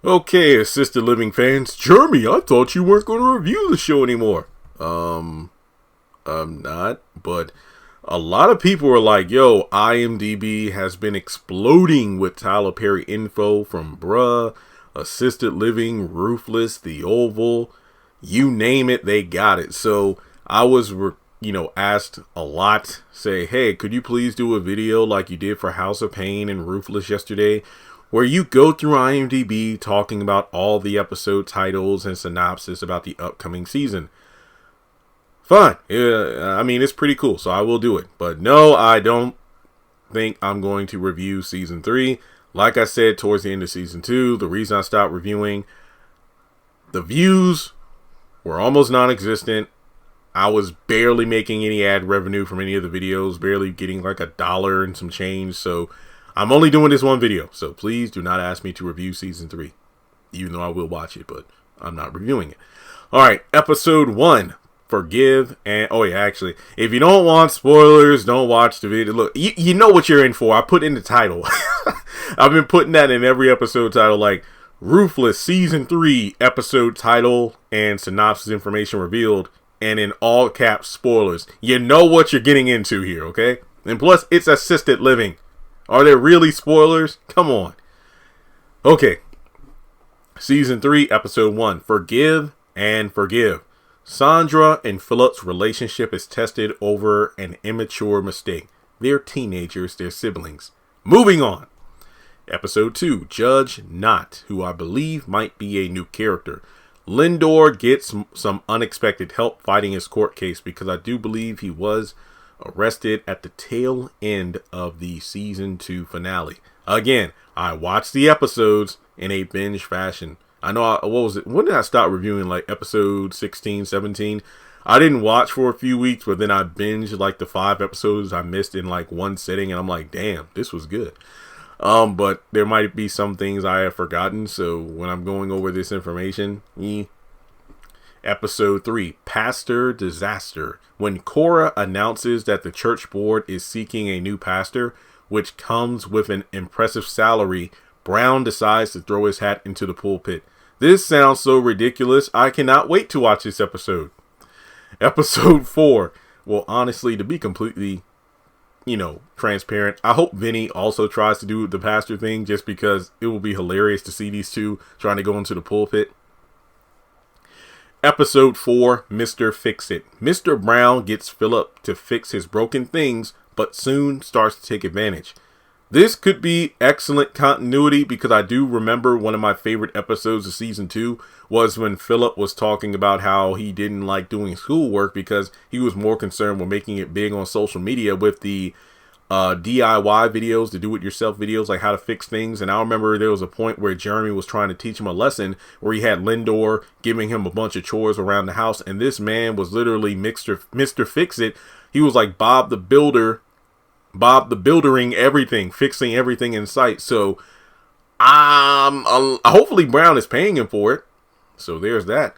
Okay, assisted living fans. Jeremy, I thought you weren't going to review the show anymore. I'm not, but a lot of people are like, yo, IMDb has been exploding with Tyler Perry info from Bruh, Assisted Living, Ruthless, The Oval, you name it, they got it. So I was, asked a lot, say, hey, could you please do a video like you did for House of Pain and Ruthless yesterday, where you go through IMDb talking about all the episode titles and synopsis about the upcoming season. Fine. Yeah, I mean, it's pretty cool, so I will do it. But no, I don't think I'm going to review season 3. Like I said, towards the end of season 2, the reason I stopped reviewing, the views were almost non-existent. I was barely making any ad revenue from any of the videos, barely getting like $1 and some change. So I'm only doing this one video. So please do not ask me to review season 3, even though I will watch it, but I'm not reviewing it. All right, episode 1. Forgive and actually, if you don't want spoilers, don't watch the video. Look, you know what you're in for. I put in the title. I've been putting that in every episode title, like Ruthless season 3 episode title and synopsis information revealed, and in all caps spoilers. You know what you're getting into here, okay? And plus, it's assisted living. Are there really spoilers? Come on. Okay. Season 3 episode 1. Forgive and forgive. Sandra and Philip's relationship is tested over an immature mistake. They're teenagers, they're siblings. Moving on. Episode 2, Judge Not, who I believe might be a new character. Lindor gets some unexpected help fighting his court case because I do believe he was arrested at the tail end of the season 2 finale. Again, I watched the episodes in a binge fashion. I know, when did I start reviewing, like episode 16, 17? I didn't watch for a few weeks, but then I binged like the 5 episodes I missed in like one sitting, and I'm like, damn, this was good. But there might be some things I have forgotten, so when I'm going over this information, Episode 3, Pastor Disaster. When Cora announces that the church board is seeking a new pastor, which comes with an impressive salary, Brown decides to throw his hat into the pulpit. This sounds so ridiculous. I cannot wait to watch this episode. Episode 4. Well, honestly, to be completely, transparent, I hope Vinny also tries to do the pastor thing just because it will be hilarious to see these two trying to go into the pulpit. Episode 4, Mr. Fix-It. Mr. Brown gets Philip to fix his broken things, but soon starts to take advantage. This could be excellent continuity because I do remember one of my favorite episodes of season 2 was when Philip was talking about how he didn't like doing schoolwork because he was more concerned with making it big on social media with the DIY videos, the do-it-yourself videos, like how to fix things. And I remember there was a point where Jeremy was trying to teach him a lesson where he had Lindor giving him a bunch of chores around the house. And this man was literally Mr. Fix-It. He was like Bob the Buildering everything, fixing everything in sight. So hopefully Brown is paying him for it. So there's that.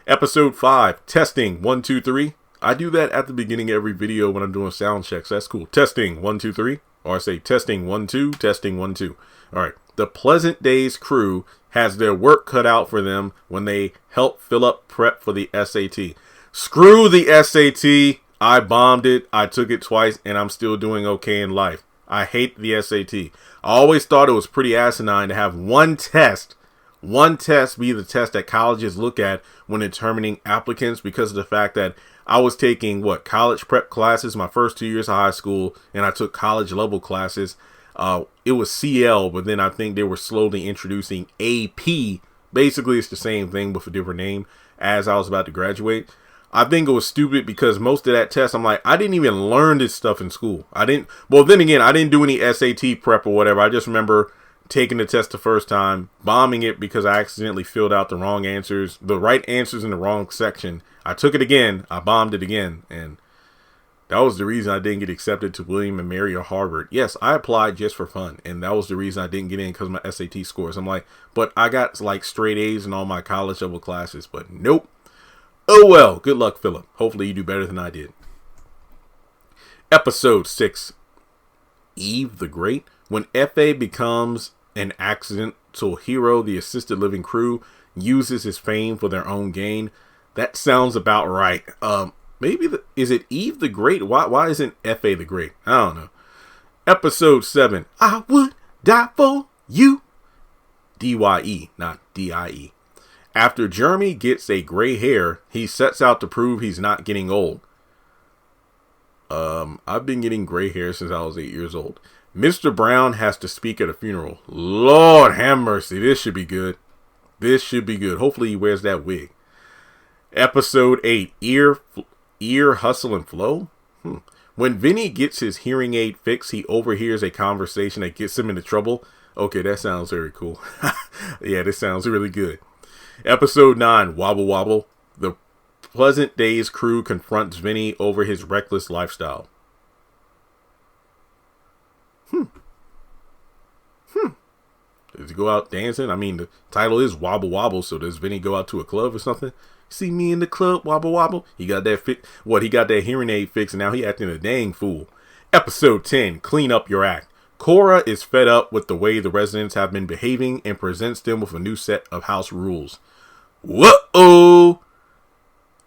Episode 5, testing 1 2 3. I do that at the beginning of every video when I'm doing sound checks. That's cool. Testing 1 2 3, or I say testing 1 2, testing 1 2. All right. The Pleasant Days crew has their work cut out for them when they help Philip prep for the SAT. Screw the SAT. I bombed it, I took it twice, and I'm still doing okay in life. I hate the SAT. I always thought it was pretty asinine to have one test be the test that colleges look at when determining applicants because of the fact that I was taking, college prep classes my first 2 years of high school, and I took college level classes. It was CL, but then I think they were slowly introducing AP. Basically, it's the same thing with a different name as I was about to graduate. I think it was stupid because most of that test, I'm like, I didn't even learn this stuff in school. I didn't do any SAT prep or whatever. I just remember taking the test the first time, bombing it because I accidentally filled out the right answers in the wrong section. I took it again, I bombed it again, and that was the reason I didn't get accepted to William and Mary or Harvard. Yes, I applied just for fun, and that was the reason I didn't get in because of my SAT scores. I'm like, but I got like straight A's in all my college level classes, but nope. Oh well, good luck, Philip. Hopefully you do better than I did. Episode 6, Eve the Great. When F.A. becomes an accidental hero the assisted living crew uses his fame for their own gain. That sounds about right. Is it Eve the Great? Why isn't F.A. the Great? I don't know. Episode 7. I would die for you. D-Y-E, not D-I-E. After Jeremy gets a gray hair, he sets out to prove he's not getting old. I've been getting gray hair since I was 8 years old. Mr. Brown has to speak at a funeral. Lord have mercy. This should be good. This should be good. Hopefully he wears that wig. Episode 8. Ear hustle and flow. When Vinny gets his hearing aid fixed, he overhears a conversation that gets him into trouble. Okay, that sounds very cool. Yeah, this sounds really good. Episode 9. Wobble Wobble. The Pleasant Days crew confronts Vinny over his reckless lifestyle. Does he go out dancing? I mean, the title is Wobble Wobble, so does Vinny go out to a club or something? See me in the club, wobble wobble. He got that he got that hearing aid fixed, and now he acting a dang fool. Episode 10, Clean Up Your Act. Cora is fed up with the way the residents have been behaving and presents them with a new set of house rules. Whoa!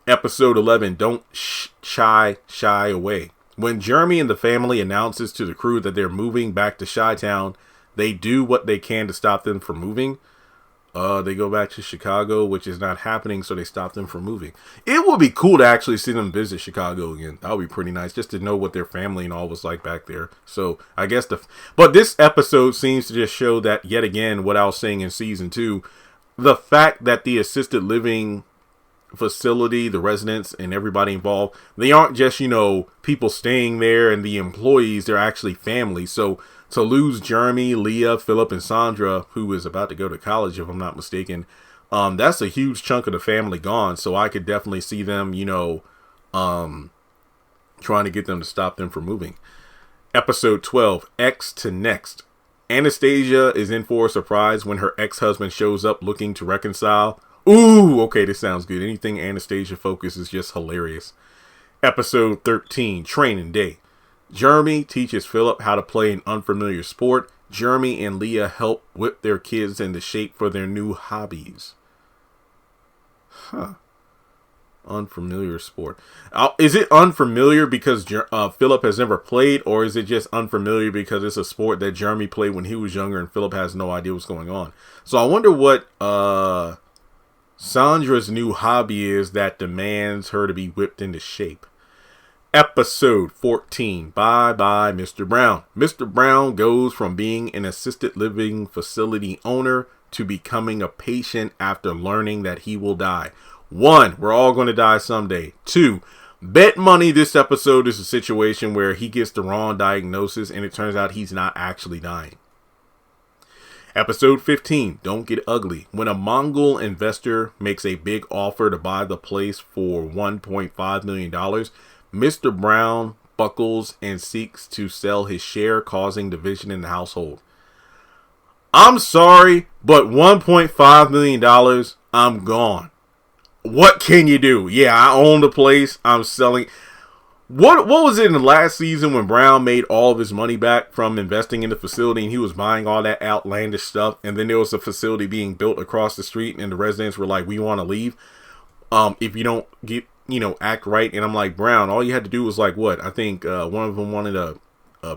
Episode 11, Don't shy away. When Jeremy and the family announces to the crew that they're moving back to Chi-Town, they do what they can to stop them from moving. They go back to Chicago, which is not happening, so they stop them from moving. It would be cool to actually see them visit Chicago again. That would be pretty nice, just to know what their family and all was like back there. So I guess but this episode seems to just show that yet again what I was saying in season 2, the fact that the assisted living facility, the residents and everybody involved, they aren't just, people staying there and the employees, they're actually family. So to lose Jeremy, Leah, Philip, and Sandra, who is about to go to college, if I'm not mistaken, that's a huge chunk of the family gone. So I could definitely see them, trying to get them to stop them from moving. Episode 12, X to Next. Anastasia is in for a surprise when her ex-husband shows up looking to reconcile. Ooh, okay, this sounds good. Anything Anastasia focus is just hilarious. Episode 13, Training Day. Jeremy teaches Philip how to play an unfamiliar sport. Jeremy and Leah help whip their kids into shape for their new hobbies. Unfamiliar sport. Is it unfamiliar because Philip has never played, or is it just unfamiliar because it's a sport that Jeremy played when he was younger and Philip has no idea what's going on? So I wonder what Sandra's new hobby is that demands her to be whipped into shape. Episode 14, Bye Bye Mr. Brown. Mr. Brown goes from being an assisted living facility owner to becoming a patient after learning that he will die. 1, we're all going to die someday. 2, bet money this episode is a situation where he gets the wrong diagnosis and it turns out he's not actually dying. Episode 15, Don't Get Ugly. When a Mongol investor makes a big offer to buy the place for $1.5 million, Mr. Brown buckles and seeks to sell his share, causing division in the household. I'm sorry, but $1.5 million, I'm gone. What can you do? Yeah, I own the place. I'm selling. What was it in the last season when Brown made all of his money back from investing in the facility and he was buying all that outlandish stuff, and then there was a facility being built across the street and the residents were like, we want to leave if you don't get act right. And I'm like, Brown, all you had to do was like what? I think one of them wanted a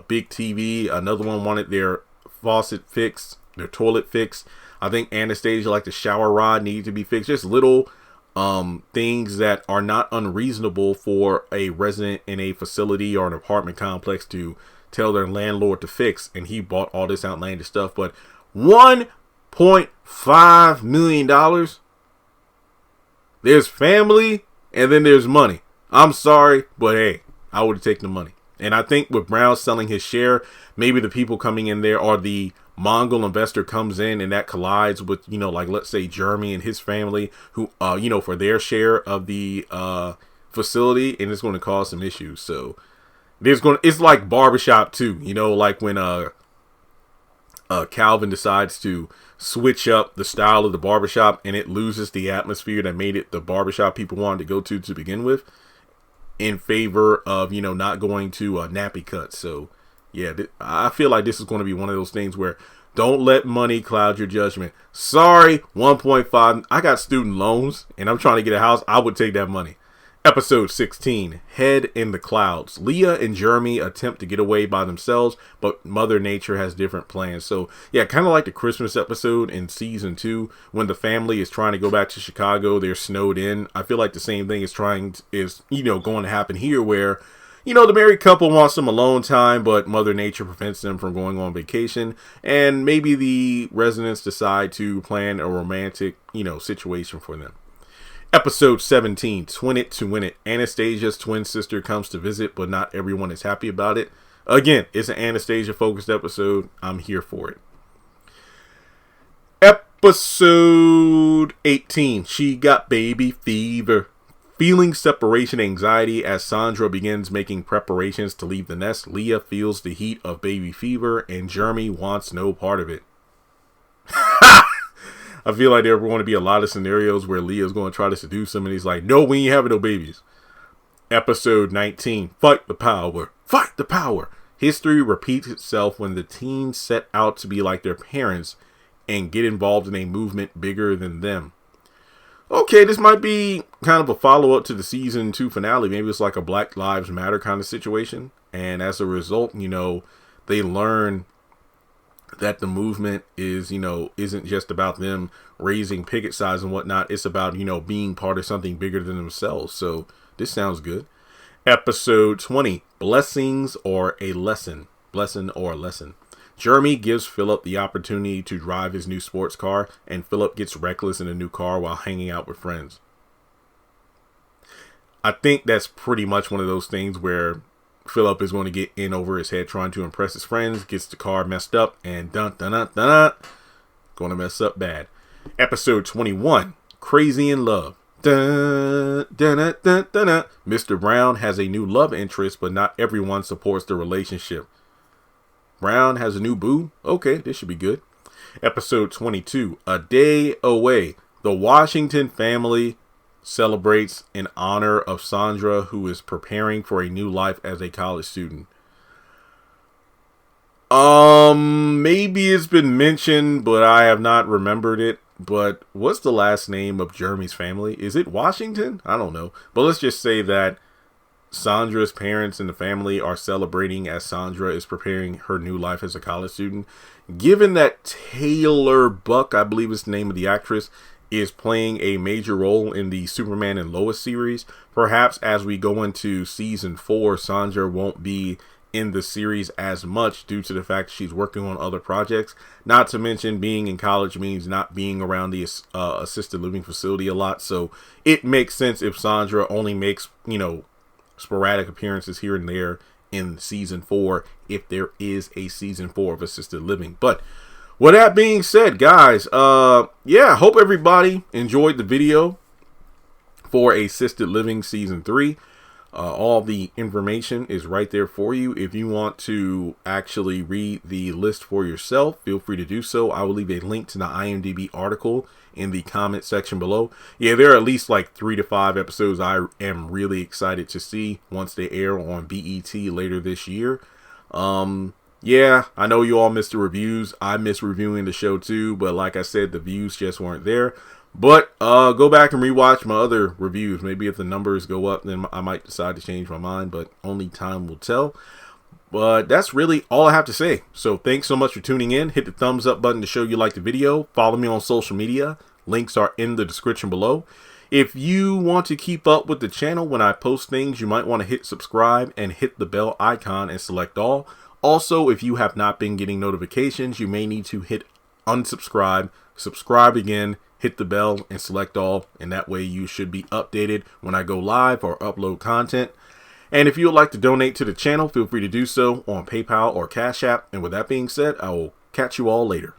big TV, another one wanted their faucet fixed, their toilet fixed. I think Anastasia, like the shower rod, needed to be fixed. Just little things that are not unreasonable for a resident in a facility or an apartment complex to tell their landlord to fix. And he bought all this outlandish stuff. But $1.5 million, there's family and then there's money. I'm sorry, but hey, I would have taken the money. And I think with Brown selling his share, maybe the people coming in there or the Mongol investor comes in and that collides with, like let's say Jeremy and his family who, for their share of the facility, and it's going to cause some issues. So it's like Barbershop 2, like when Calvin decides to switch up the style of the barbershop and it loses the atmosphere that made it the barbershop people wanted to go to begin with, in favor of, not going to nappy cuts. So yeah, I feel like this is going to be one of those things where Don't let money cloud your judgment. Sorry, 1.5. I got student loans and I'm trying to get a house. I would take that money. Episode 16, Head in the Clouds. Leah and Jeremy attempt to get away by themselves, but Mother Nature has different plans. So, yeah, kind of like the Christmas episode in season 2, when the family is trying to go back to Chicago, they're snowed in. I feel like the same thing is going to happen here, where, the married couple wants some alone time, but Mother Nature prevents them from going on vacation, and maybe the residents decide to plan a romantic, situation for them. Episode 17, Twin It to Win It. Anastasia's twin sister comes to visit, but not everyone is happy about it. Again, it's an Anastasia-focused episode. I'm here for it. Episode 18, She Got Baby Fever. Feeling separation anxiety as Sandra begins making preparations to leave the nest, Leah feels the heat of baby fever, and Jeremy wants no part of it. I feel like there are going to be a lot of scenarios where Leah's going to try to seduce him, and he's like, no, we ain't having no babies. Episode 19, Fight the Power. Fight the Power. History repeats itself when the teens set out to be like their parents and get involved in a movement bigger than them. Okay, this might be kind of a follow-up to the season 2 finale. Maybe it's like a Black Lives Matter kind of situation. And as a result, they learn that the movement is, isn't just about them raising picket signs and whatnot. It's about, being part of something bigger than themselves. So this sounds good. Episode 20, Blessings or a Lesson. Blessing or a Lesson. Jeremy gives Philip the opportunity to drive his new sports car, and Philip gets reckless in a new car while hanging out with friends. I think that's pretty much one of those things where Philip is going to get in over his head trying to impress his friends, gets the car messed up, and going to mess up bad. Episode 21, Crazy in Love. Mr. Brown has a new love interest, but not everyone supports the relationship. Brown has a new boo? Okay, this should be good. Episode 22, A Day Away. The Washington family celebrates in honor of Sandra, who is preparing for a new life as a college student. Maybe it's been mentioned, but I have not remembered it. But what's the last name of Jeremy's family? Is it Washington? I don't know. But let's just say that Sandra's parents and the family are celebrating as Sandra is preparing her new life as a college student. Given that Taylor Buck, I believe is the name of the actress, is playing a major role in the Superman and Lois series, perhaps as we go into season 4, Sandra won't be in the series as much due to the fact she's working on other projects. Not to mention, being in college means not being around the assisted living facility a lot. So it makes sense if Sandra only makes, sporadic appearances here and there in season 4, if there is a season 4 of assisted living. But with that being said, guys, hope everybody enjoyed the video for Assisted Living Season 3. All the information is right there for you. If you want to actually read the list for yourself, feel free to do so. I will leave a link to the IMDb article in the comment section below. Yeah, there are at least like 3 to 5 episodes I am really excited to see once they air on BET later this year. Yeah, I know you all missed the reviews. I miss reviewing the show too, but like I said, the views just weren't there. But go back and rewatch my other reviews. Maybe if the numbers go up, then I might decide to change my mind, but only time will tell. But that's really all I have to say. So thanks so much for tuning in. Hit the thumbs up button to show you like the video. Follow me on social media. Links are in the description below. If you want to keep up with the channel when I post things, you might want to hit subscribe and hit the bell icon and select all. Also, if you have not been getting notifications, you may need to hit unsubscribe, subscribe again, hit the bell and select all, and that way you should be updated when I go live or upload content. And if you would like to donate to the channel, feel free to do so on PayPal or Cash App. And with that being said, I will catch you all later.